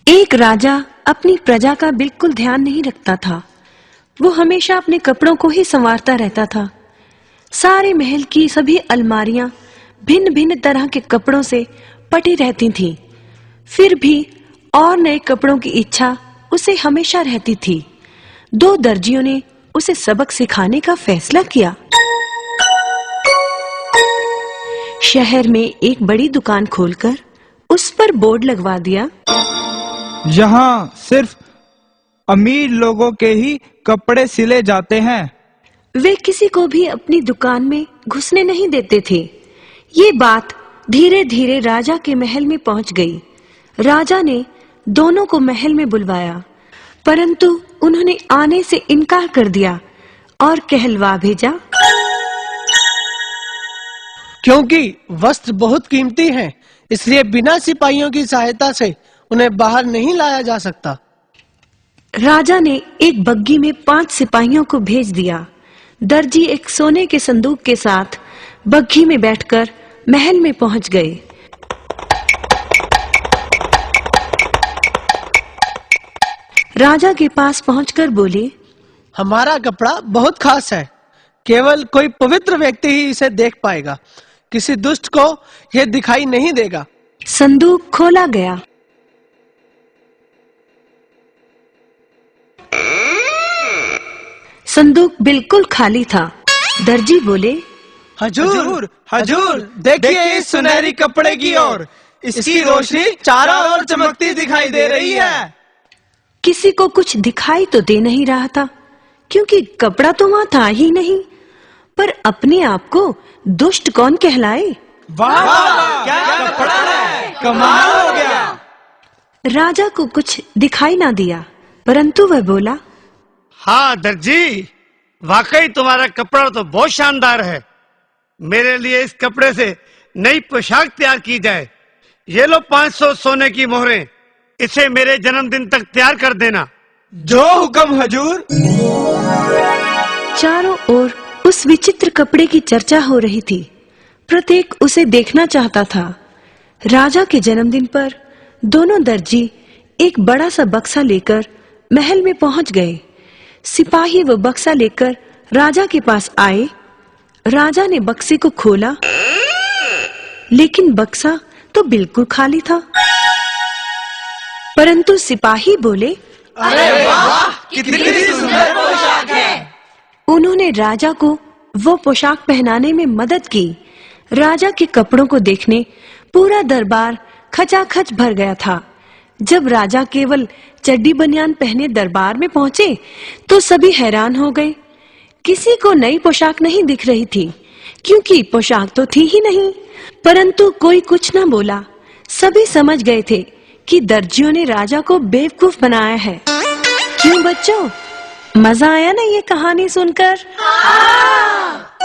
एक राजा अपनी प्रजा का बिल्कुल ध्यान नहीं रखता था। वो हमेशा अपने कपड़ों को ही संवारता रहता था। सारे महल की सभी अलमारियां भिन्न भिन्न तरह के कपड़ों से पटी रहती थीं। फिर भी और नए कपड़ों की इच्छा उसे हमेशा रहती थी। दो दर्जियों ने उसे सबक सिखाने का फैसला किया। शहर में एक बड़ी दुकान खोलकर उस पर बोर्ड लगवा दिया, यहाँ सिर्फ अमीर लोगों के ही कपड़े सिले जाते हैं। वे किसी को भी अपनी दुकान में घुसने नहीं देते थे। ये बात धीरे धीरे राजा के महल में पहुंच गई। राजा ने दोनों को महल में बुलवाया, परंतु उन्होंने आने से इनकार कर दिया और कहलवा भेजा, क्योंकि वस्त्र बहुत कीमती हैं, इसलिए बिना सिपाहियों की सहायता से उन्हें बाहर नहीं लाया जा सकता। राजा ने एक बग्घी में 5 सिपाहियों को भेज दिया। दर्जी एक सोने के संदूक के साथ बग्घी में बैठकर महल में पहुंच गए। राजा के पास पहुंचकर बोले, हमारा कपड़ा बहुत खास है, केवल कोई पवित्र व्यक्ति ही इसे देख पाएगा, किसी दुष्ट को यह दिखाई नहीं देगा। संदूक खोला गया। संदूक बिल्कुल खाली था। दर्जी बोले, हजूर, हजूर, देखिए इस सुनहरी कपड़े की ओर, इसकी रोशनी चारों ओर चमकती दिखाई दे रही है। किसी को कुछ दिखाई तो दे नहीं रहा था, क्योंकि कपड़ा तो वहां था ही नहीं। पर अपने आप को दुष्ट कौन कहलाए? वाह वाह, क्या कपड़ा है, कमाल हो गया। राजा को कुछ दिखाई ना दिया, परंतु वह बोला, हाँ दर्जी, वाकई तुम्हारा कपड़ा तो बहुत शानदार है। मेरे लिए इस कपड़े से नई पोशाक तैयार की जाए। ये लो 500 सोने की मोहरें, इसे मेरे जन्मदिन तक तैयार कर देना। जो हुक्म हजूर। चारों ओर उस विचित्र कपड़े की चर्चा हो रही थी। प्रत्येक उसे देखना चाहता था। राजा के जन्मदिन पर दोनों दर्जी एक बड़ा सा बक्सा लेकर महल में पहुंच गए। सिपाही वो बक्सा लेकर राजा के पास आए। राजा ने बक्से को खोला, लेकिन बक्सा तो बिल्कुल खाली था। परंतु सिपाही बोले, अरे वाह, कितनी सुंदर पोशाक है। उन्होंने राजा को वो पोशाक पहनाने में मदद की। राजा के कपड़ों को देखने पूरा दरबार खचाखच भर गया था। जब राजा केवल चड्डी बनियान पहने दरबार में पहुंचे तो सभी हैरान हो गए। किसी को नई पोशाक नहीं दिख रही थी, क्योंकि पोशाक तो थी ही नहीं। परंतु कोई कुछ न बोला। सभी समझ गए थे कि दर्जियों ने राजा को बेवकूफ बनाया है। क्यों बच्चों, मजा आया ना ये कहानी सुनकर? हाँ।